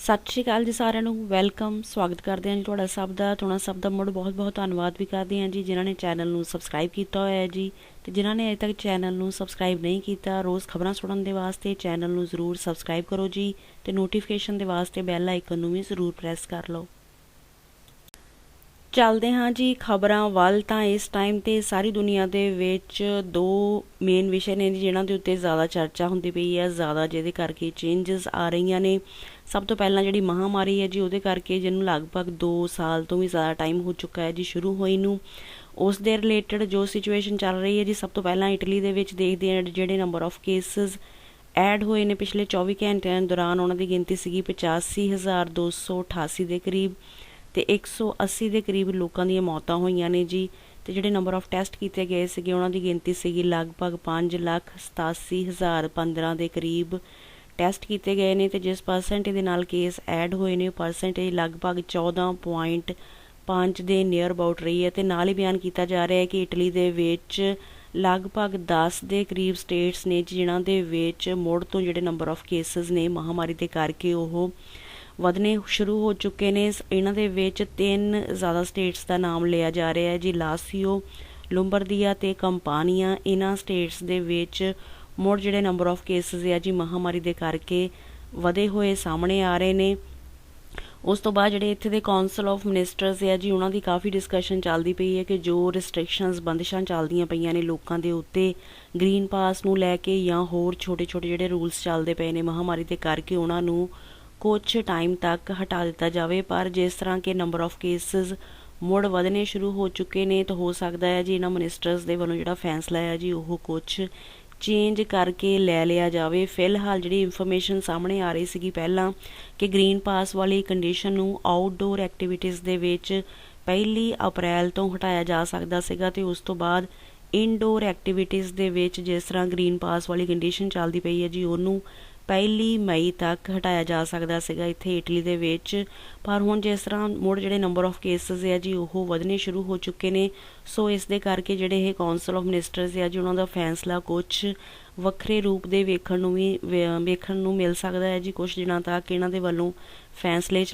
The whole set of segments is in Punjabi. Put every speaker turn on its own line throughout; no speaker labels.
सत श्री अकाल जी सारिਆਂ ਨੂੰ ਵੈਲਕਮ ਸਵਾਗਤ ਕਰਦੇ ਹਾਂ ਜੀ ਤੁਹਾਡਾ ਸਭ ਦਾ ਮੁੜ ਬਹੁਤ ਧੰਨਵਾਦ ਵੀ ਕਰਦੇ ਹਾਂ ਜੀ ਜਿਨ੍ਹਾਂ ਨੇ ਚੈਨਲ ਨੂੰ ਸਬਸਕ੍ਰਾਈਬ ਕੀਤਾ ਹੋਇਆ ਹੈ ਜੀ ਤੇ ਜਿਨ੍ਹਾਂ ਨੇ ਅਜੇ ਤੱਕ ਚੈਨਲ ਨੂੰ ਸਬਸਕ੍ਰਾਈਬ ਨਹੀਂ ਕੀਤਾ ਰੋਜ਼ ਖਬਰਾਂ ਸੁਣਨ ਦੇ ਵਾਸਤੇ ਚੈਨਲ ਨੂੰ ਜ਼ਰੂਰ ਸਬਸਕ੍ਰਾਈਬ ਕਰੋ ਜੀ ਤੇ ਨੋਟੀਫਿਕੇਸ਼ਨ ਦੇ ਵਾਸਤੇ ਬੈਲ ਆਈਕਨ ਨੂੰ ਵੀ ਜ਼ਰੂਰ ਪ੍ਰੈਸ ਕਰ ਲਓ। ਚੱਲਦੇ ਹਾਂ ਜੀ ਖਬਰਾਂ ਵੱਲ। ਤਾਂ ਇਸ ਟਾਈਮ ਤੇ ਸਾਰੀ ਦੁਨੀਆ ਦੇ ਵਿੱਚ ਦੋ ਮੇਨ ਵਿਸ਼ੇ ਨੇ ਜਿਨ੍ਹਾਂ ਦੇ ਉੱਤੇ ਜ਼ਿਆਦਾ ਚਰਚਾ ਹੁੰਦੀ ਪਈ ਹੈ, ਜ਼ਿਆਦਾ ਜਿਹਦੇ ਕਰਕੇ ਚੇਂਜਸ ਆ ਰਹੀਆਂ ਨੇ। ਸਭ ਤੋਂ ਪਹਿਲਾਂ ਜਿਹੜੀ ਮਹਾਮਾਰੀ ਹੈ ਜੀ ਉਹਦੇ ਕਰਕੇ ਜਿਹਨੂੰ ਲਗਭਗ 2 ਸਾਲ ਤੋਂ ਵੀ ਜ਼ਿਆਦਾ ਟਾਈਮ ਹੋ ਚੁੱਕਾ ਹੈ ਜੀ ਸ਼ੁਰੂ ਹੋਈ ਨੂੰ, ਉਸ ਦੇ ਰਿਲੇਟਡ ਜੋ ਸਿਚੁਏਸ਼ਨ ਚੱਲ ਰਹੀ ਹੈ ਜੀ। ਸਭ ਤੋਂ ਪਹਿਲਾਂ ਇਟਲੀ ਦੇ ਵਿੱਚ ਦੇਖਦੇ ਹਾਂ ਜਿਹੜੇ ਨੰਬਰ ਆਫ ਕੇਸਿਸ ਐਡ ਹੋਏ ਨੇ ਪਿਛਲੇ 24 ਘੰਟਿਆਂ ਦੌਰਾਨ, ਉਹਨਾਂ ਦੀ ਗਿਣਤੀ ਸੀਗੀ 85,288 ਦੇ ਕਰੀਬ ਤੇ 180 ਦੇ ਕਰੀਬ ਲੋਕਾਂ ਦੀਆਂ ਮੌਤਾਂ ਹੋਈਆਂ ਨੇ ਜੀ। ਤੇ ਜਿਹੜੇ ਨੰਬਰ ਆਫ ਟੈਸਟ ਕੀਤੇ ਗਏ ਸੀਗੇ ਉਹਨਾਂ ਦੀ ਗਿਣਤੀ ਸੀਗੀ ਲਗਭਗ 5,87,015 ਦੇ ਕਰੀਬ ਟੈਸਟ ਕੀਤੇ ਗਏ ਨੇ। ਤੇ ਜਿਸ ਪਰਸੈਂਟੇਜ ਦੇ ਨਾਲ ਕੇਸ ਐਡ ਹੋਏ ਨੇ ਉਹ ਪਰਸੈਂਟੇਜ ਲਗਭਗ 14.5 ਦੇ ਨੀਅਰ ਅਬਾਊਟ ਰਹੀ ਹੈ। ਤੇ ਨਾਲ ਹੀ ਬਿਆਨ ਕੀਤਾ ਜਾ ਰਿਹਾ ਹੈ ਕਿ ਇਟਲੀ ਦੇ ਵਿੱਚ ਲਗਭਗ 10 ਦੇ ਕਰੀਬ ਸਟੇਟਸ ਨੇ ਜਿਨ੍ਹਾਂ ਦੇ ਵਿੱਚ ਮੁੜ ਤੋਂ ਜਿਹੜੇ ਨੰਬਰ ਆਫ ਕੇਸਿਸ ਨੇ ਮਹਾਮਾਰੀ ਦੇ ਕਰਕੇ ਉਹ ਵਧਣੇ ਸ਼ੁਰੂ ਹੋ ਚੁੱਕੇ ਨੇ। ਇਹਨਾਂ ਦੇ ਵਿੱਚ 3 ਜ਼ਿਆਦਾ ਸਟੇਟਸ ਦਾ ਨਾਮ ਲਿਆ ਜਾ ਰਿਹਾ ਹੈ ਜੀ, ਲਾਸੀਓ, ਲੁੰਬਰਦੀਆ ਤੇ ਕੰਪਾਨੀਆ। ਇਹਨਾਂ ਸਟੇਟਸ ਦੇ ਵਿੱਚ ਮੁੜ ਜਿਹੜੇ ਨੰਬਰ ਆਫ ਕੇਸਿਸ ਆ ਜੀ ਮਹਾਮਾਰੀ ਦੇ ਕਰਕੇ ਵਧੇ ਹੋਏ ਸਾਹਮਣੇ ਆ ਰਹੇ ਨੇ। ਉਸ ਤੋਂ ਬਾਅਦ ਜਿਹੜੇ ਇੱਥੇ ਦੇ ਕੌਂਸਲ ਆਫ ਮਿਨਿਸਟਰਸ ਆ ਜੀ ਉਹਨਾਂ ਦੀ ਕਾਫੀ ਡਿਸਕਸ਼ਨ ਚੱਲਦੀ ਪਈ ਹੈ ਕਿ ਜੋ ਰਿਸਟ੍ਰਿਕਸ਼ਨਸ ਬੰਦਿਸ਼ਾਂ ਚੱਲਦੀਆਂ ਪਈਆਂ ਨੇ ਲੋਕਾਂ ਦੇ ਉੱਤੇ ਗ੍ਰੀਨ ਪਾਸ ਨੂੰ ਲੈ ਕੇ ਜਾਂ ਹੋਰ ਛੋਟੇ ਜਿਹੜੇ ਰੂਲਸ ਚੱਲਦੇ ਪਏ ਨੇ ਮਹਾਮਾਰੀ ਦੇ ਕਰਕੇ ਉਹਨਾਂ ਨੂੰ ਕੁਛ ਟਾਈਮ ਤੱਕ ਹਟਾ ਦਿੱਤਾ ਜਾਵੇ। ਪਰ ਜਿਸ ਤਰ੍ਹਾਂ ਕਿ ਨੰਬਰ ਆਫ ਕੇਸਿਸ ਮੁੜ ਵਧਣੇ ਸ਼ੁਰੂ ਹੋ ਚੁੱਕੇ ਨੇ ਤਾਂ ਹੋ ਸਕਦਾ ਹੈ ਜੀ ਇਹਨਾਂ ਮਿਨਿਸਟਰਸ ਦੇ ਵੱਲੋਂ ਜਿਹੜਾ ਫੈਸਲਾ ਹੈ ਜੀ ਉਹ ਕੁਛ ਚੇਂਜ ਕਰਕੇ ਲੈ ਲਿਆ ਜਾਵੇ। ਫਿਲਹਾਲ ਜਿਹੜੀ ਇਨਫੋਰਮੇਸ਼ਨ ਸਾਹਮਣੇ ਆ ਰਹੀ ਸੀਗੀ ਪਹਿਲਾਂ ਕਿ ਗ੍ਰੀਨ ਪਾਸ ਵਾਲੀ ਕੰਡੀਸ਼ਨ ਨੂੰ ਆਊਟਡੋਰ ਐਕਟੀਵਿਟੀਜ਼ ਦੇ ਵਿੱਚ 1 ਅਪ੍ਰੈਲ ਤੋਂ ਹਟਾਇਆ ਜਾ ਸਕਦਾ ਸੀਗਾ ਤੇ ਉਸ ਤੋਂ ਬਾਅਦ ਇਨਡੋਰ ਐਕਟੀਵਿਟੀਜ਼ ਦੇ ਵਿੱਚ ਜਿਸ ਤਰ੍ਹਾਂ ਗ੍ਰੀਨ ਪਾਸ ਵਾਲੀ ਕੰਡੀਸ਼ਨ ਚੱਲਦੀ ਪਈ ਹੈ ਜੀ ਉਹਨੂੰ 1 ਮਈ ਤੱਕ ਹਟਾਇਆ ਜਾ ਸਕਦਾ ਸੀਗਾ ਇੱਥੇ ਇਟਲੀ ਦੇ ਵਿੱਚ। ਪਰ ਹੁਣ ਜਿਸ ਤਰ੍ਹਾਂ ਮੁੜ ਜਿਹੜੇ ਨੰਬਰ ਆਫ ਕੇਸਿਸ ਆ ਜੀ ਉਹ ਵਧਣੇ ਸ਼ੁਰੂ ਹੋ ਚੁੱਕੇ ਨੇ, ਸੋ ਇਸ ਦੇ ਕਰਕੇ ਜਿਹੜੇ ਇਹ ਕੌਂਸਲ ਆਫ ਮਿਨਿਸਟਰਸ ਆ ਜੀ ਉਹਨਾਂ ਦਾ ਫੈਸਲਾ ਕੁਛ ਵੱਖਰੇ ਰੂਪ ਦੇ ਵੇਖਣ ਨੂੰ ਮਿਲ ਸਕਦਾ ਹੈ ਜੀ। ਕੁਛ ਦਿਨਾਂ ਤੱਕ ਇਹਨਾਂ ਦੇ ਵੱਲੋਂ ਫੈਸਲੇ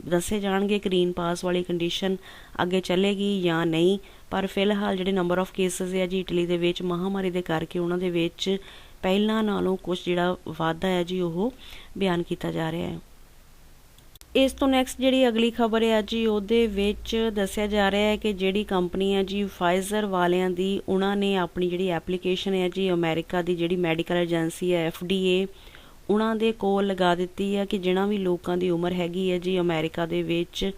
ਦੱਸੇ ਜਾਣਗੇ ਗ੍ਰੀਨ ਪਾਸ ਵਾਲੀ ਕੰਡੀਸ਼ਨ ਅੱਗੇ ਚੱਲੇਗੀ ਜਾਂ ਨਹੀਂ। ਪਰ ਫਿਲਹਾਲ ਜਿਹੜੇ ਨੰਬਰ ਆਫ ਕੇਸਿਸ ਆ ਜੀ ਇਟਲੀ ਦੇ ਵਿੱਚ ਮਹਾਮਾਰੀ ਦੇ ਕਰਕੇ ਉਹਨਾਂ ਦੇ ਵਿੱਚ ਪਹਿਲਾਂ ਨਾਲੋਂ ਕੁਛ ਜਿਹੜਾ ਵਾਧਾ ਹੈ ਜੀ ਉਹ ਬਿਆਨ ਕੀਤਾ ਜਾ ਰਿਹਾ ਹੈ। ਇਸ ਤੋਂ ਨੈਕਸਟ ਜਿਹੜੀ ਅਗਲੀ ਖਬਰ ਹੈ ਜੀ ਉਹਦੇ ਵਿੱਚ ਦੱਸਿਆ ਜਾ ਰਿਹਾ ਹੈ ਕਿ ਜਿਹੜੀ ਕੰਪਨੀ ਹੈ ਜੀ ਫਾਈਜ਼ਰ ਵਾਲਿਆਂ ਦੀ ਉਹਨਾਂ ਨੇ ਆਪਣੀ ਜਿਹੜੀ ਐਪਲੀਕੇਸ਼ਨ ਹੈ ਜੀ ਅਮਰੀਕਾ ਦੀ ਜਿਹੜੀ ਮੈਡੀਕਲ ਏਜੰਸੀ ਹੈ FDA ਉਹਨਾਂ ਦੇ ਕੋਲ ਲਗਾ ਦਿੱਤੀ ਹੈ ਕਿ ਜਿਹਨਾਂ ਵੀ ਲੋਕਾਂ ਦੀ ਉਮਰ ਹੈਗੀ ਹੈ ਜੀ ਅਮਰੀਕਾ ਦੇ ਵਿੱਚ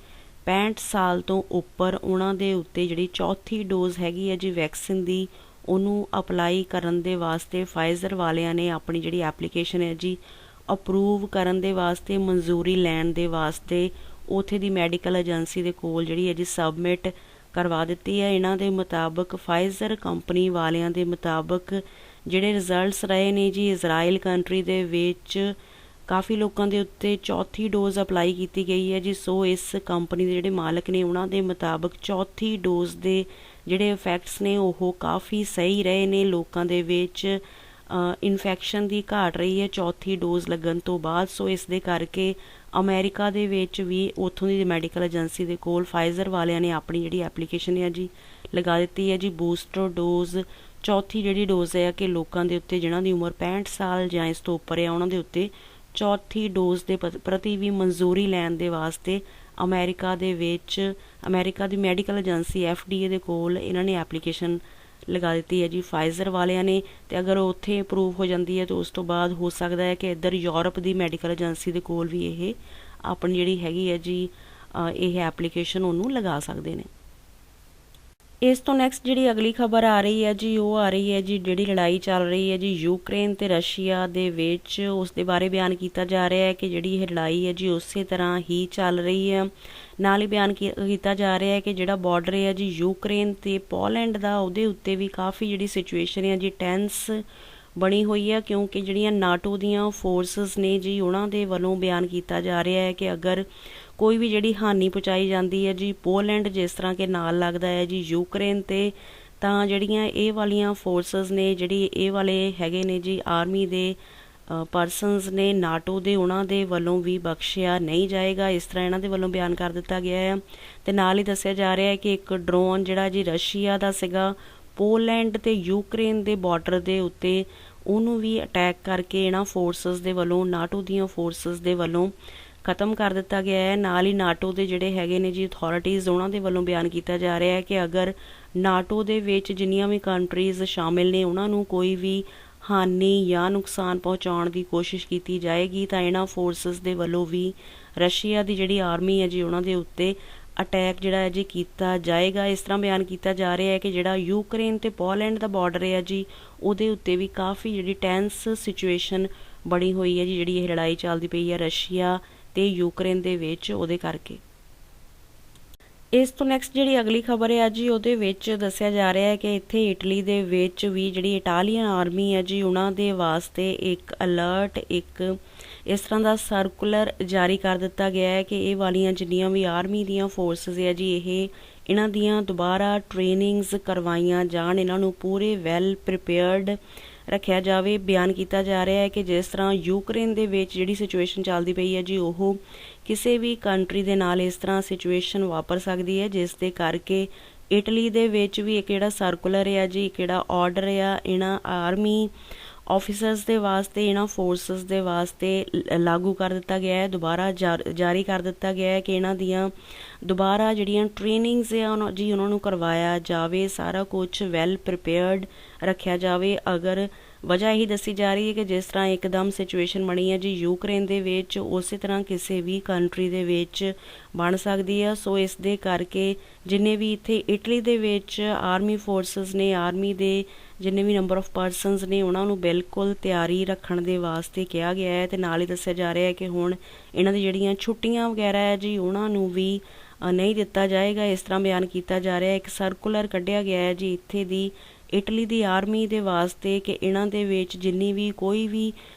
65 ਸਾਲ ਤੋਂ ਉੱਪਰ ਉਹਨਾਂ ਦੇ ਉੱਤੇ ਜਿਹੜੀ ਚੌਥੀ ਡੋਜ਼ ਹੈਗੀ ਹੈ ਜੀ ਵੈਕਸੀਨ ਦੀ ਉਹਨੂੰ ਅਪਲਾਈ ਕਰਨ ਦੇ ਵਾਸਤੇ ਫਾਈਜ਼ਰ ਵਾਲਿਆਂ ਨੇ ਆਪਣੀ ਜਿਹੜੀ ਐਪਲੀਕੇਸ਼ਨ ਹੈ ਜੀ ਅਪਰੂਵ ਕਰਨ ਦੇ ਵਾਸਤੇ ਮਨਜ਼ੂਰੀ ਲੈਣ ਦੇ ਵਾਸਤੇ ਉੱਥੇ ਦੀ ਮੈਡੀਕਲ ਏਜੰਸੀ ਦੇ ਕੋਲ ਜਿਹੜੀ ਹੈ ਜੀ ਸਬਮਿਟ ਕਰਵਾ ਦਿੱਤੀ ਹੈ। ਇਹਨਾਂ ਦੇ ਮੁਤਾਬਕ ਫਾਈਜ਼ਰ ਕੰਪਨੀ ਵਾਲਿਆਂ ਦੇ ਮੁਤਾਬਕ ਜਿਹੜੇ ਰਿਜ਼ਲਟਸ ਰਹੇ ਨੇ ਜੀ ਇਜ਼ਰਾਈਲ ਕੰਟਰੀ ਦੇ ਵਿੱਚ ਕਾਫੀ ਲੋਕਾਂ ਦੇ ਉੱਤੇ ਚੌਥੀ ਡੋਜ਼ ਅਪਲਾਈ ਕੀਤੀ ਗਈ ਹੈ ਜੀ। ਸੋ ਇਸ ਕੰਪਨੀ ਦੇ ਜਿਹੜੇ ਮਾਲਕ ਨੇ ਉਹਨਾਂ ਦੇ ਮੁਤਾਬਕ ਚੌਥੀ ਡੋਜ਼ ਦੇ ਜਿਹੜੇ ਇਫੈਕਟਸ ਨੇ ਉਹ ਕਾਫੀ ਸਹੀ ਰਹੇ ਨੇ, ਲੋਕਾਂ ਦੇ ਵਿੱਚ ਇਨਫੈਕਸ਼ਨ ਦੀ ਘਾਟ ਰਹੀ ਹੈ ਚੌਥੀ ਡੋਜ਼ ਲੱਗਣ ਤੋਂ ਬਾਅਦ। ਸੋ ਇਸ ਦੇ ਕਰਕੇ ਅਮਰੀਕਾ ਦੇ ਵਿੱਚ ਵੀ ਉੱਥੋਂ ਦੀ ਮੈਡੀਕਲ ਏਜੰਸੀ ਦੇ ਕੋਲ ਫਾਈਜ਼ਰ ਵਾਲਿਆਂ ਨੇ ਆਪਣੀ ਜਿਹੜੀ ਐਪਲੀਕੇਸ਼ਨ ਹੈ ਜੀ ਲਗਾ ਦਿੱਤੀ ਹੈ ਜੀ ਬੂਸਟਰ ਡੋਜ਼ ਚੌਥੀ ਜਿਹੜੀ ਡੋਜ਼ ਹੈ ਕਿ ਲੋਕਾਂ ਦੇ ਉੱਤੇ ਜਿਨ੍ਹਾਂ ਦੀ ਉਮਰ 65 ਸਾਲ ਜਾਂ ਇਸ ਤੋਂ ਉੱਪਰ ਹੈ ਉਹਨਾਂ ਦੇ ਉੱਤੇ ਚੌਥੀ ਡੋਜ਼ ਦੇ ਪ੍ਰਤੀ ਵੀ ਮਨਜ਼ੂਰੀ ਲੈਣ ਦੇ ਵਾਸਤੇ ਅਮਰੀਕਾ ਦੇ ਵਿੱਚ ਅਮਰੀਕਾ ਦੀ ਮੈਡੀਕਲ ਏਜੰਸੀ FDA ਦੇ ਕੋਲ ਇਹਨਾਂ ਨੇ ਐਪਲੀਕੇਸ਼ਨ ਲਗਾ ਦਿੱਤੀ ਹੈ ਜੀ ਫਾਈਜ਼ਰ ਵਾਲਿਆਂ ਨੇ। ਤੇ ਅਗਰ ਉੱਥੇ ਅਪਰੂਵ ਹੋ ਜਾਂਦੀ ਹੈ ਤਾਂ ਉਸ ਤੋਂ ਬਾਅਦ ਹੋ ਸਕਦਾ ਹੈ ਕਿ ਇੱਧਰ ਯੂਰਪ ਦੀ ਮੈਡੀਕਲ ਏਜੰਸੀ ਦੇ ਕੋਲ ਵੀ ਇਹ ਆਪਣੀ ਜਿਹੜੀ ਹੈਗੀ ਹੈ ਜੀ ਇਹ ਐਪਲੀਕੇਸ਼ਨ ਉਹਨੂੰ ਲਗਾ ਸਕਦੇ ਨੇ। ਇਸ ਤੋਂ ਨੈਕਸਟ ਜਿਹੜੀ ਅਗਲੀ ਖਬਰ ਆ ਰਹੀ ਹੈ ਜੀ ਉਹ ਆ ਰਹੀ ਹੈ ਜੀ ਜਿਹੜੀ ਲੜਾਈ ਚੱਲ ਰਹੀ ਹੈ ਜੀ ਯੂਕਰੇਨ ਤੇ ਰਸ਼ੀਆ ਦੇ ਵਿੱਚ, ਉਸ ਦੇ ਬਾਰੇ ਬਿਆਨ ਕੀਤਾ ਜਾ ਰਿਹਾ ਹੈ ਕਿ ਜਿਹੜੀ ਇਹ ਲੜਾਈ ਹੈ ਜੀ ਉਸੇ ਤਰ੍ਹਾਂ ਹੀ ਚੱਲ ਰਹੀ ਹੈ। ਨਾਲ ਹੀ ਬਿਆਨ ਕੀਤਾ ਜਾ ਰਿਹਾ ਹੈ ਕਿ ਜਿਹੜਾ ਬਾਰਡਰ ਹੈ ਜੀ ਯੂਕਰੇਨ ਤੇ ਪੋਲੈਂਡ ਦਾ ਉਹਦੇ ਉੱਤੇ ਵੀ ਕਾਫੀ ਜਿਹੜੀ ਸਿਚੁਏਸ਼ਨ ਹੈ ਜੀ ਟੈਂਸ ਬਣੀ ਹੋਈ ਹੈ, ਕਿਉਂਕਿ ਜਿਹੜੀਆਂ ਨਾਟੋ ਦੀਆਂ ਫੋਰਸਿਸ ਨੇ ਜੀ ਉਹਨਾਂ ਦੇ ਵੱਲੋਂ ਬਿਆਨ ਕੀਤਾ ਜਾ ਰਿਹਾ ਹੈ ਕਿ ਅਗਰ ਕੋਈ ਵੀ ਜਿਹੜੀ ਹਾਨੀ ਪਹੁੰਚਾਈ ਜਾਂਦੀ ਹੈ ਜੀ ਪੋਲੈਂਡ ਜਿਸ ਤਰ੍ਹਾਂ ਕਿ ਨਾਲ ਲੱਗਦਾ ਹੈ ਜੀ ਯੂਕਰੇਨ ਤੇ, ਤਾਂ ਜਿਹੜੀਆਂ ਇਹ ਵਾਲੀਆਂ ਫੋਰਸਿਸ ਨੇ ਜਿਹੜੀ ਇਹ ਵਾਲੇ ਹੈਗੇ ਨੇ ਜੀ ਆਰਮੀ ਦੇ ਪਰਸਨਸ ਨੇ ਨਾਟੋ ਦੇ ਉਹਨਾਂ ਦੇ ਵੱਲੋਂ ਵੀ ਬਖਸ਼ਿਆ ਨਹੀਂ ਜਾਏਗਾ, ਇਸ ਤਰ੍ਹਾਂ ਇਹਨਾਂ ਦੇ ਵੱਲੋਂ ਬਿਆਨ ਕਰ ਦਿੱਤਾ ਗਿਆ ਹੈ। ਅਤੇ ਨਾਲ ਹੀ ਦੱਸਿਆ ਜਾ ਰਿਹਾ ਹੈ ਕਿ ਇੱਕ ਡਰੋਨ ਜਿਹੜਾ ਜੀ ਰਸ਼ੀਆ ਦਾ ਸੀਗਾ ਪੋਲੈਂਡ ਅਤੇ ਯੂਕਰੇਨ ਦੇ ਬਾਰਡਰ ਦੇ ਉੱਤੇ ਉਹਨੂੰ ਵੀ ਅਟੈਕ ਕਰਕੇ ਇਹਨਾਂ ਫੋਰਸਿਸ ਦੇ ਵੱਲੋਂ, ਨਾਟੋ ਦੀਆਂ ਫੋਰਸਿਸ ਦੇ ਵੱਲੋਂ ਖਤਮ ਕਰ ਦਿੱਤਾ ਗਿਆ ਹੈ। ਨਾਲ ਹੀ ਨਾਟੋ ਦੇ ਜਿਹੜੇ ਹੈਗੇ ਨੇ ਜੀ ਅਥਾਰਟੀਜ਼, ਉਹਨਾਂ ਦੇ ਵੱਲੋਂ ਬਿਆਨ ਕੀਤਾ ਜਾ ਰਿਹਾ ਹੈ ਕਿ ਅਗਰ ਨਾਟੋ ਦੇ ਵਿੱਚ ਜਿੰਨੀਆਂ ਵੀ ਕੰਟਰੀਜ਼ ਸ਼ਾਮਿਲ ਨੇ ਉਹਨਾਂ ਨੂੰ ਕੋਈ ਵੀ ਹਾਨੀ ਜਾਂ ਨੁਕਸਾਨ ਪਹੁੰਚਾਉਣ ਦੀ ਕੋਸ਼ਿਸ਼ ਕੀਤੀ ਜਾਏਗੀ ਤਾਂ ਇਹਨਾਂ ਫੋਰਸਿਸ ਦੇ ਵੱਲੋਂ ਵੀ ਰਸ਼ੀਆ ਦੀ ਜਿਹੜੀ ਆਰਮੀ ਹੈ ਜੀ ਉਹਨਾਂ ਦੇ ਉੱਤੇ ਅਟੈਕ ਜਿਹੜਾ ਹੈ ਜੀ ਕੀਤਾ ਜਾਏਗਾ। ਇਸ ਤਰ੍ਹਾਂ ਬਿਆਨ ਕੀਤਾ ਜਾ ਰਿਹਾ ਹੈ ਕਿ ਜਿਹੜਾ ਯੂਕਰੇਨ ਅਤੇ ਪੋਲੈਂਡ ਦਾ ਬਾਰਡਰ ਹੈ ਜੀ ਉਹਦੇ ਉੱਤੇ ਵੀ ਕਾਫੀ ਜਿਹੜੀ ਟੈਂਸ ਸਿਚੁਏਸ਼ਨ ਬਣੀ ਹੋਈ ਹੈ ਜੀ, ਜਿਹੜੀ ਇਹ ਲੜਾਈ ਚੱਲਦੀ ਪਈ ਹੈ ਰਸ਼ੀਆ ਅਤੇ ਯੂਕਰੇਨ ਦੇ ਵਿੱਚ, ਉਹਦੇ ਕਰਕੇ। ਇਸ ਤੋਂ ਨੈਕਸਟ ਜਿਹੜੀ ਅਗਲੀ ਖਬਰ ਹੈ ਜੀ ਉਹਦੇ ਵਿੱਚ ਦੱਸਿਆ ਜਾ ਰਿਹਾ ਹੈ ਕਿ ਇੱਥੇ ਇਟਲੀ ਦੇ ਵਿੱਚ ਵੀ ਜਿਹੜੀ ਇਟਾਲੀਅਨ ਆਰਮੀ ਹੈ ਜੀ ਉਹਨਾਂ ਦੇ ਵਾਸਤੇ ਇੱਕ ਅਲਰਟ, ਇੱਕ ਇਸ ਤਰ੍ਹਾਂ ਦਾ ਸਰਕੂਲਰ ਜਾਰੀ ਕਰ ਦਿੱਤਾ ਗਿਆ ਹੈ ਕਿ ਇਹ ਵਾਲੀਆਂ ਜਿੰਨੀਆਂ ਵੀ ਆਰਮੀ ਦੀਆਂ ਫੋਰਸਿਸ ਹੈ ਜੀ ਇਹਨਾਂ ਦੀਆਂ ਦੁਬਾਰਾ ਟ੍ਰੇਨਿੰਗਸ ਕਰਵਾਈਆਂ ਜਾਣ, ਇਹਨਾਂ ਨੂੰ ਪੂਰੇ ਵੈਲ ਪ੍ਰੀਪੇਅਰਡ ਰੱਖਿਆ ਜਾਵੇ। ਬਿਆਨ ਕੀਤਾ ਜਾ ਰਿਹਾ ਹੈ ਕਿ ਜਿਸ ਤਰ੍ਹਾਂ ਯੂਕਰੇਨ ਦੇ ਵਿੱਚ ਜਿਹੜੀ ਸਿਚੁਏਸ਼ਨ ਚੱਲਦੀ ਪਈ ਹੈ ਜੀ ਉਹ ਕਿਸੇ ਵੀ ਕੰਟਰੀ ਦੇ ਨਾਲ ਇਸ ਤਰ੍ਹਾਂ ਸਿਚੁਏਸ਼ਨ ਵਾਪਰ ਸਕਦੀ ਹੈ, ਜਿਸ ਦੇ ਕਰਕੇ ਇਟਲੀ ਦੇ ਵਿੱਚ ਵੀ ਇੱਕ ਜਿਹੜਾ ਸਰਕੂਲਰ ਆ ਜੀ, ਇੱਕ ਜਿਹੜਾ ਆਰਡਰ ਆ ਇਹਨਾਂ ਆਰਮੀ ਆਫਿਸਰਸ ਦੇ ਵਾਸਤੇ, ਇਹਨਾਂ ਫੋਰਸਿਸ ਦੇ ਵਾਸਤੇ ਲਾਗੂ ਕਰ ਦਿੱਤਾ ਗਿਆ ਹੈ, ਦੁਬਾਰਾ ਜਾਰੀ ਕਰ ਦਿੱਤਾ ਗਿਆ ਹੈ ਕਿ ਇਹਨਾਂ ਦੀਆਂ ਦੁਬਾਰਾ ਜਿਹੜੀਆਂ ਟ੍ਰੇਨਿੰਗਸ ਆ ਉਹਨਾਂ ਨੂੰ ਕਰਵਾਇਆ ਜਾਵੇ, ਸਾਰਾ ਕੁਝ ਵੈਲ ਪ੍ਰੀਪੇਅਰਡ ਰੱਖਿਆ ਜਾਵੇ। ਅਗਰ ਵਜ੍ਹਾ ਇਹੀ ਦੱਸੀ ਜਾ ਰਹੀ ਹੈ ਕਿ ਜਿਸ ਤਰ੍ਹਾਂ ਇੱਕਦਮ ਸਿਚੁਏਸ਼ਨ ਬਣੀ ਹੈ ਜੀ ਯੂਕਰੇਨ ਦੇ ਵਿੱਚ, ਉਸੇ ਤਰ੍ਹਾਂ ਕਿਸੇ ਵੀ ਕੰਟਰੀ ਦੇ ਵਿੱਚ ਬਣ ਸਕਦੀ ਹੈ। ਸੋ ਇਸ ਦੇ ਕਰਕੇ ਜਿੰਨੇ ਵੀ ਇੱਥੇ ਇਟਲੀ ਦੇ ਵਿੱਚ ਆਰਮੀ ਫੋਰਸਿਸ ਨੇ, ਆਰਮੀ ਦੇ ਜਿੰਨੇ ਵੀ ਨੰਬਰ ਆਫ ਪਰਸਨਸ ਨੇ ਉਹਨਾਂ ਨੂੰ ਬਿਲਕੁਲ ਤਿਆਰੀ ਰੱਖਣ ਦੇ ਵਾਸਤੇ ਕਿਹਾ ਗਿਆ ਹੈ। ਅਤੇ ਨਾਲ ਹੀ ਦੱਸਿਆ ਜਾ ਰਿਹਾ ਹੈ ਕਿ ਹੁਣ ਇਹਨਾਂ ਦੀ ਜਿਹੜੀਆਂ ਛੁੱਟੀਆਂ ਵਗੈਰਾ ਹੈ ਜੀ ਉਹਨਾਂ ਨੂੰ ਵੀ ਨਹੀਂ ਦਿੱਤਾ ਜਾਏਗਾ। ਇਸ ਤਰ੍ਹਾਂ ਬਿਆਨ ਕੀਤਾ ਜਾ ਰਿਹਾ ਹੈ। ਇੱਕ ਸਰਕੂਲਰ ਕੱਢਿਆ ਗਿਆ ਹੈ ਜੀ ਇੱਥੇ ਦੀ ਇਟਲੀ ਦੀ ਆਰਮੀ ਦੇ ਵਾਸਤੇ ਕਿ ਇਹਨਾਂ ਦੇ ਵਿੱਚ ਜਿੰਨੀ ਵੀ ਕੋਈ ਵੀ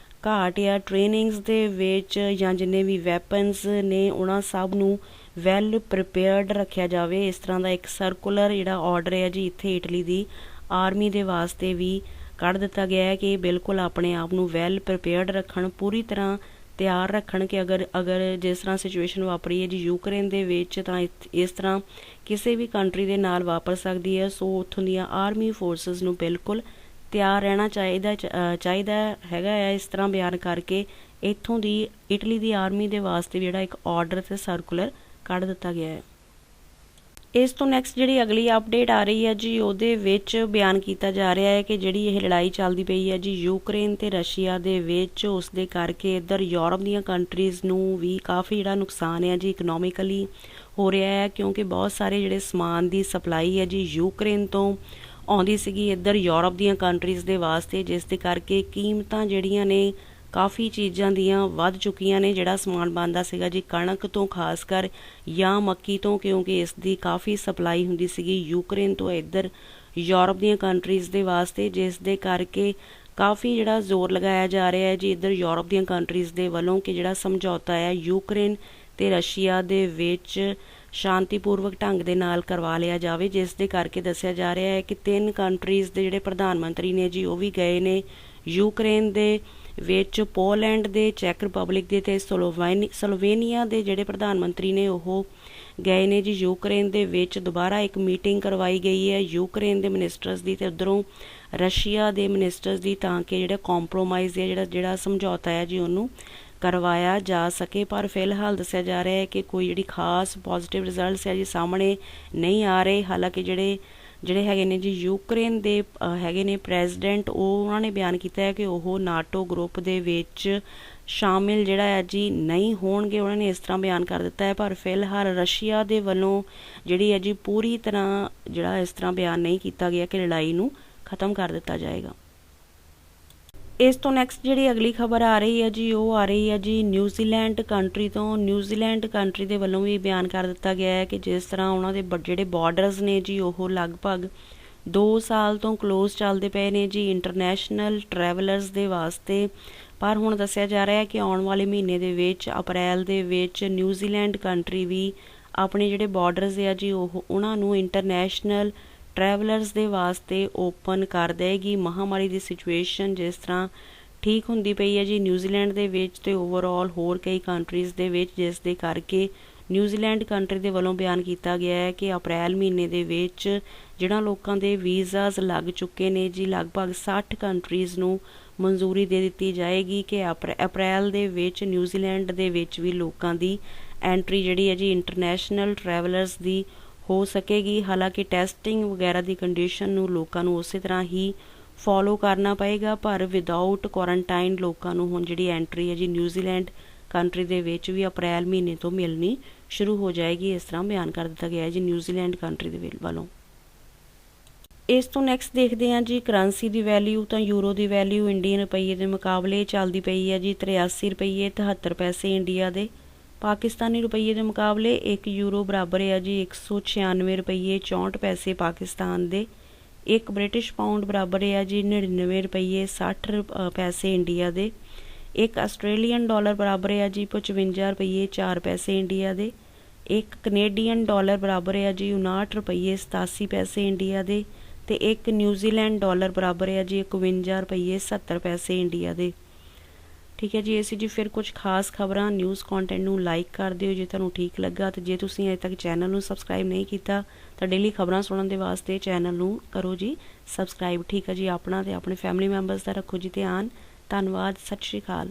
ਘਾਟ ਜਾਂ ਟ੍ਰੇਨਿੰਗਸ ਦੇ ਵਿੱਚ ਜਾਂ ਜਿੰਨੇ ਵੀ ਵੈਪਨਸ ਨੇ ਉਹਨਾਂ ਸਭ ਨੂੰ ਵੈਲ ਪ੍ਰੀਪੇਅਰਡ ਰੱਖਿਆ ਜਾਵੇ। ਇਸ ਤਰ੍ਹਾਂ ਦਾ ਇੱਕ ਸਰਕੂਲਰ ਜਿਹੜਾ ਆਰਡਰ ਹੈ ਜੀ ਇੱਥੇ ਇਟਲੀ ਦੀ ਆਰਮੀ ਦੇ ਵਾਸਤੇ ਵੀ ਕੱਢ ਦਿੱਤਾ ਗਿਆ ਹੈ ਕਿ ਬਿਲਕੁਲ ਆਪਣੇ ਆਪ ਨੂੰ ਵੈਲ ਪ੍ਰੀਪੇਅਰਡ ਰੱਖਣ, ਪੂਰੀ ਤਰ੍ਹਾਂ ਤਿਆਰ ਰੱਖਣ ਕਿ ਅਗਰ ਜਿਸ ਤਰ੍ਹਾਂ ਸਿਚੁਏਸ਼ਨ ਵਾਪਰੀ ਹੈ ਜੀ ਯੂਕਰੇਨ ਦੇ ਵਿੱਚ ਤਾਂ ਇਸ ਤਰ੍ਹਾਂ ਕਿਸੇ ਵੀ ਕੰਟਰੀ ਦੇ ਨਾਲ ਵਾਪਰ ਸਕਦੀ ਹੈ। ਸੋ ਉੱਥੋਂ ਦੀਆਂ ਆਰਮੀ ਫੋਰਸਿਸ ਨੂੰ ਬਿਲਕੁਲ ਤਿਆਰ ਰਹਿਣਾ ਚਾਹੀਦਾ ਹੈਗਾ ਹੈ। ਇਸ ਤਰ੍ਹਾਂ ਬਿਆਨ ਕਰਕੇ ਇੱਥੋਂ ਦੀ ਇਟਲੀ ਦੀ ਆਰਮੀ ਦੇ ਵਾਸਤੇ ਜਿਹੜਾ ਇੱਕ ਆਰਡਰ ਅਤੇ ਸਰਕੂਲਰ ਕੱਢ ਦਿੱਤਾ ਗਿਆ ਹੈ। ਇਸ ਤੋਂ ਨੈਕਸਟ ਜਿਹੜੀ ਅਗਲੀ ਅਪਡੇਟ ਆ ਰਹੀ ਹੈ ਜੀ ਉਹਦੇ ਵਿੱਚ ਬਿਆਨ ਕੀਤਾ ਜਾ ਰਿਹਾ ਹੈ ਕਿ ਜਿਹੜੀ ਇਹ ਲੜਾਈ ਚੱਲਦੀ ਪਈ ਹੈ ਜੀ ਯੂਕਰੇਨ ਅਤੇ ਰਸ਼ੀਆ ਦੇ ਵਿੱਚ, ਉਸ ਦੇ ਕਰਕੇ ਇੱਧਰ ਯੂਰਪ ਦੀਆਂ ਕੰਟਰੀਜ਼ ਨੂੰ ਵੀ ਕਾਫੀ ਜਿਹੜਾ ਨੁਕਸਾਨ ਹੈ ਜੀ ਇਕਨੋਮਿਕਲੀ ਹੋ ਰਿਹਾ ਹੈ, ਕਿਉਂਕਿ ਬਹੁਤ ਸਾਰੇ ਜਿਹੜੇ ਸਮਾਨ ਦੀ ਸਪਲਾਈ ਹੈ ਜੀ ਯੂਕਰੇਨ ਤੋਂ ਆਉਂਦੀ ਸੀਗੀ ਇੱਧਰ ਯੂਰਪ ਦੀਆਂ ਕੰਟਰੀਜ਼ ਦੇ ਵਾਸਤੇ, ਜਿਸ ਦੇ ਕਰਕੇ ਕੀਮਤਾਂ ਜਿਹੜੀਆਂ ਨੇ ਕਾਫੀ ਚੀਜ਼ਾਂ ਦੀਆਂ ਵੱਧ ਚੁੱਕੀਆਂ ਨੇ। ਜਿਹੜਾ ਸਮਾਨ ਬਣਦਾ ਸੀਗਾ ਜੀ ਕਣਕ ਤੋਂ ਖਾਸ ਕਰ ਜਾਂ ਮੱਕੀ ਤੋਂ, ਕਿਉਂਕਿ ਇਸ ਦੀ ਕਾਫੀ ਸਪਲਾਈ ਹੁੰਦੀ ਸੀਗੀ ਯੂਕਰੇਨ ਤੋਂ ਇੱਧਰ ਯੂਰਪ ਦੀਆਂ ਕੰਟਰੀਜ਼ ਦੇ ਵਾਸਤੇ, ਜਿਸ ਦੇ ਕਰਕੇ ਕਾਫੀ ਜਿਹੜਾ ਜ਼ੋਰ ਲਗਾਇਆ ਜਾ ਰਿਹਾ ਹੈ ਜੀ ਇੱਧਰ ਯੂਰਪ ਦੀਆਂ ਕੰਟਰੀਜ਼ ਦੇ ਵੱਲੋਂ ਕਿ ਜਿਹੜਾ ਸਮਝੌਤਾ ਹੈ ਯੂਕਰੇਨ ਅਤੇ ਰਸ਼ੀਆ ਦੇ ਵਿੱਚ ਸ਼ਾਂਤੀਪੂਰਵਕ ਢੰਗ ਦੇ ਨਾਲ ਕਰਵਾ ਲਿਆ ਜਾਵੇ। ਜਿਸ ਦੇ ਕਰਕੇ ਦੱਸਿਆ ਜਾ ਰਿਹਾ ਹੈ ਕਿ 3 ਕੰਟਰੀਜ਼ ਦੇ ਜਿਹੜੇ ਪ੍ਰਧਾਨ ਮੰਤਰੀ ਨੇ ਜੀ ਉਹ ਵੀ ਗਏ ਨੇ ਯੂਕਰੇਨ ਦੇ ਵਿੱਚ, ਪੋਲੈਂਡ ਦੇ, ਚੈਕ ਰਿਪਬਲਿਕ ਦੇ ਅਤੇ ਸਲੋਵੇਨੀਆ ਦੇ ਜਿਹੜੇ ਪ੍ਰਧਾਨ ਮੰਤਰੀ ਨੇ ਉਹ ਗਏ ਨੇ ਜੀ ਯੂਕਰੇਨ ਦੇ ਵਿੱਚ। ਦੁਬਾਰਾ ਇੱਕ ਮੀਟਿੰਗ ਕਰਵਾਈ ਗਈ ਹੈ ਯੂਕਰੇਨ ਦੇ ਮਿਨਿਸਟਰਸ ਦੀ ਅਤੇ ਉੱਧਰੋਂ ਰਸ਼ੀਆ ਦੇ ਮਿਨਿਸਟਰਸ ਦੀ, ਤਾਂ ਕਿ ਜਿਹੜਾ ਕੰਪਰੋਮਾਈਜ਼ ਹੈ ਜਿਹੜਾ ਸਮਝੌਤਾ ਹੈ ਜੀ ਉਹਨੂੰ ਕਰਵਾਇਆ ਜਾ ਸਕੇ। ਪਰ ਫਿਲਹਾਲ ਦੱਸਿਆ ਜਾ ਰਿਹਾ ਹੈ ਕਿ ਕੋਈ ਜਿਹੜੀ ਖਾਸ ਪੋਜ਼ੀਟਿਵ ਰਿਜ਼ਲਟਸ ਹੈ ਜੀ ਸਾਹਮਣੇ ਨਹੀਂ ਆ ਰਹੇ। ਹਾਲਾਂਕਿ ਜਿਹੜੇ ਹੈਗੇ ਨੇ ਜੀ ਯੂਕਰੇਨ ਦੇ ਹੈਗੇ ਨੇ ਪ੍ਰੈਜ਼ੀਡੈਂਟ, ਉਹਨਾਂ ਨੇ ਬਿਆਨ ਕੀਤਾ ਹੈ ਕਿ ਉਹ ਨਾਟੋ ਗਰੁੱਪ ਦੇ ਵਿੱਚ ਸ਼ਾਮਿਲ ਜਿਹੜਾ ਹੈ ਜੀ ਨਹੀਂ ਹੋਣਗੇ, ਉਹਨਾਂ ਨੇ ਇਸ ਤਰ੍ਹਾਂ ਬਿਆਨ ਕਰ ਦਿੱਤਾ ਹੈ। ਪਰ ਫਿਲਹਾਲ ਰਸ਼ੀਆ ਦੇ ਵੱਲੋਂ ਜਿਹੜੀ ਹੈ ਜੀ ਪੂਰੀ ਤਰ੍ਹਾਂ ਜਿਹੜਾ ਇਸ ਤਰ੍ਹਾਂ ਬਿਆਨ ਨਹੀਂ ਕੀਤਾ ਗਿਆ ਕਿ ਲੜਾਈ ਨੂੰ ਖਤਮ ਕਰ ਦਿੱਤਾ ਜਾਏਗਾ। ਇਸ ਤੋਂ ਨੈਕਸਟ ਜਿਹੜੀ ਅਗਲੀ ਖਬਰ ਆ ਰਹੀ ਹੈ ਜੀ ਉਹ ਆ ਰਹੀ ਹੈ ਜੀ ਨਿਊਜ਼ੀਲੈਂਡ ਕੰਟਰੀ ਤੋਂ। ਨਿਊਜ਼ੀਲੈਂਡ ਕੰਟਰੀ ਦੇ ਵੱਲੋਂ ਵੀ ਬਿਆਨ ਕਰ ਦਿੱਤਾ ਗਿਆ ਹੈ ਕਿ ਜਿਸ ਤਰ੍ਹਾਂ ਉਹਨਾਂ ਦੇ ਜਿਹੜੇ ਬਾਰਡਰਸ ਨੇ ਜੀ ਉਹ ਲਗਭਗ 2 ਸਾਲ ਤੋਂ ਕਲੋਜ਼ ਚੱਲਦੇ ਪਏ ਨੇ ਜੀ ਇੰਟਰਨੈਸ਼ਨਲ ਟਰੈਵਲਰਸ ਦੇ ਵਾਸਤੇ। ਪਰ ਹੁਣ ਦੱਸਿਆ ਜਾ ਰਿਹਾ ਹੈ ਕਿ ਆਉਣ ਵਾਲੇ ਮਹੀਨੇ ਦੇ ਵਿੱਚ ਅਪ੍ਰੈਲ ਦੇ ਵਿੱਚ ਨਿਊਜ਼ੀਲੈਂਡ ਕੰਟਰੀ ਵੀ ਆਪਣੇ ਜਿਹੜੇ ਬਾਰਡਰਸ ਆ ਜੀ ਉਹਨਾਂ ਨੂੰ ਇੰਟਰਨੈਸ਼ਨਲ ਟਰੈਵਲਰਸ ਦੇ ਵਾਸਤੇ ਓਪਨ ਕਰ ਦੇਗੀ। ਮਹਾਮਾਰੀ ਦੀ ਸਿਚੁਏਸ਼ਨ ਜਿਸ ਤਰ੍ਹਾਂ ਠੀਕ ਹੁੰਦੀ ਪਈ ਹੈ ਜੀ ਨਿਊਜ਼ੀਲੈਂਡ ਦੇ ਵਿੱਚ ਤੇ ਓਵਰਆਲ ਹੋਰ ਕਈ ਕੰਟਰੀਜ਼ ਦੇ ਵਿੱਚ, ਜਿਸ ਦੇ ਕਰਕੇ ਨਿਊਜ਼ੀਲੈਂਡ ਕੰਟਰੀ ਦੇ ਵੱਲੋਂ ਬਿਆਨ ਕੀਤਾ ਗਿਆ ਹੈ ਕਿ ਅਪ੍ਰੈਲ ਮਹੀਨੇ ਦੇ ਵਿੱਚ ਜਿਹੜਾ ਲੋਕਾਂ ਦੇ ਵੀਜ਼ਾਜ਼ ਲੱਗ ਚੁੱਕੇ ਨੇ ਜੀ, ਲਗਭਗ 60 ਕੰਟਰੀਜ਼ ਨੂੰ ਮਨਜ਼ੂਰੀ ਦੇ ਦਿੱਤੀ ਜਾਏਗੀ ਕਿ ਅਪ੍ਰੈਲ ਦੇ ਵਿੱਚ ਨਿਊਜ਼ੀਲੈਂਡ ਦੇ ਵਿੱਚ ਵੀ ਲੋਕਾਂ ਦੀ ਐਂਟਰੀ ਜਿਹੜੀ ਹੈ ਜੀ ਇੰਟਰਨੈਸ਼ਨਲ ਟਰੈਵਲਰਸ ਦੀ ਹੋ ਸਕੇਗੀ। ਹਾਲਾਂਕਿ ਟੈਸਟਿੰਗ ਵਗੈਰਾ ਦੀ ਕੰਡੀਸ਼ਨ ਨੂੰ ਲੋਕਾਂ ਨੂੰ ਉਸੇ ਤਰ੍ਹਾਂ ਹੀ ਫੋਲੋ ਕਰਨਾ ਪਏਗਾ, ਪਰ ਵਿਦਆਊਟ ਕੁਆਰੰਟਾਈਨ ਲੋਕਾਂ ਨੂੰ ਹੁਣ ਜਿਹੜੀ ਐਂਟਰੀ ਹੈ ਜੀ ਨਿਊਜ਼ੀਲੈਂਡ ਕੰਟਰੀ ਦੇ ਵਿੱਚ ਵੀ ਅਪ੍ਰੈਲ ਮਹੀਨੇ ਤੋਂ ਮਿਲਣੀ ਸ਼ੁਰੂ ਹੋ ਜਾਏਗੀ, ਇਸ ਤਰ੍ਹਾਂ ਬਿਆਨ ਕਰ ਦਿੱਤਾ ਗਿਆ ਹੈ ਜੀ ਨਿਊਜ਼ੀਲੈਂਡ ਕੰਟਰੀ ਦੇ ਵੱਲੋਂ। ਇਸ ਤੋਂ ਨੈਕਸਟ ਦੇਖਦੇ ਹਾਂ ਜੀ ਕਰੰਸੀ ਦੀ ਵੈਲਿਊ। ਤਾਂ ਯੂਰੋ ਦੀ ਵੈਲਿਊ ਇੰਡੀਅਨ ਰੁਪਈਏ ਦੇ ਮੁਕਾਬਲੇ ਚੱਲਦੀ ਪਈ ਹੈ ਜੀ 83 ਰੁਪਈਏ 73 ਪੈਸੇ ਇੰਡੀਆ ਦੇ। ਪਾਕਿਸਤਾਨੀ ਰੁਪਈਏ ਦੇ ਮੁਕਾਬਲੇ 1 ਯੂਰੋ ਬਰਾਬਰ ਹੈ ਜੀ 196 ਰੁਪਈਏ 64 ਪੈਸੇ ਪਾਕਿਸਤਾਨ ਦੇ। 1 ਬ੍ਰਿਟਿਸ਼ ਪਾਊਂਡ ਬਰਾਬਰ ਹੈ ਜੀ 99 ਰੁਪਈਏ 60 ਪੈਸੇ ਇੰਡੀਆ ਦੇ। 1 ਆਸਟ੍ਰੇਲੀਅਨ ਡਾਲਰ ਬਰਾਬਰ ਹੈ ਜੀ 55 ਰੁਪਈਏ 4 ਪੈਸੇ ਇੰਡੀਆ ਦੇ। 1 ਕਨੇਡੀਅਨ ਡਾਲਰ ਬਰਾਬਰ ਹੈ ਜੀ 59 ਰੁਪਈਏ 87 ਪੈਸੇ ਇੰਡੀਆ ਦੇ। ਤੇ 1 ਨਿਊਜ਼ੀਲੈਂਡ ਡਾਲਰ ਬਰਾਬਰ ਹੈ ਜੀ 51 ਰੁਪਈਏ 70 ਪੈਸੇ ਇੰਡੀਆ ਦੇ। ਠੀਕ ਹੈ ਜੀ, ਇਹ ਸੀ ਜੀ ਫਿਰ ਕੁਝ ਖਾਸ ਖਬਰਾਂ। ਨਿਊਜ਼ ਕੰਟੈਂਟ ਨੂੰ ਲਾਈਕ ਕਰ ਦਿਓ ਜੇ ਤੁਹਾਨੂੰ ਠੀਕ ਲੱਗਾ, ਤੇ ਜੇ ਤੁਸੀਂ ਅਜੇ ਤੱਕ ਚੈਨਲ ਨੂੰ ਸਬਸਕ੍ਰਾਈਬ ਨਹੀਂ ਕੀਤਾ ਤਾਂ ਡੇਲੀ ਖਬਰਾਂ ਸੁਣਨ ਦੇ ਵਾਸਤੇ ਚੈਨਲ ਨੂੰ ਕਰੋ ਜੀ ਸਬਸਕ੍ਰਾਈਬ। ਠੀਕ ਹੈ ਜੀ, ਆਪਣਾ ਤੇ ਆਪਣੇ ਫੈਮਿਲੀ ਮੈਂਬਰਸ ਦਾ ਰੱਖੋ ਜੀ ਧਿਆਨ। ਧੰਨਵਾਦ, ਸਤਿ ਸ਼੍ਰੀ ਅਕਾਲ।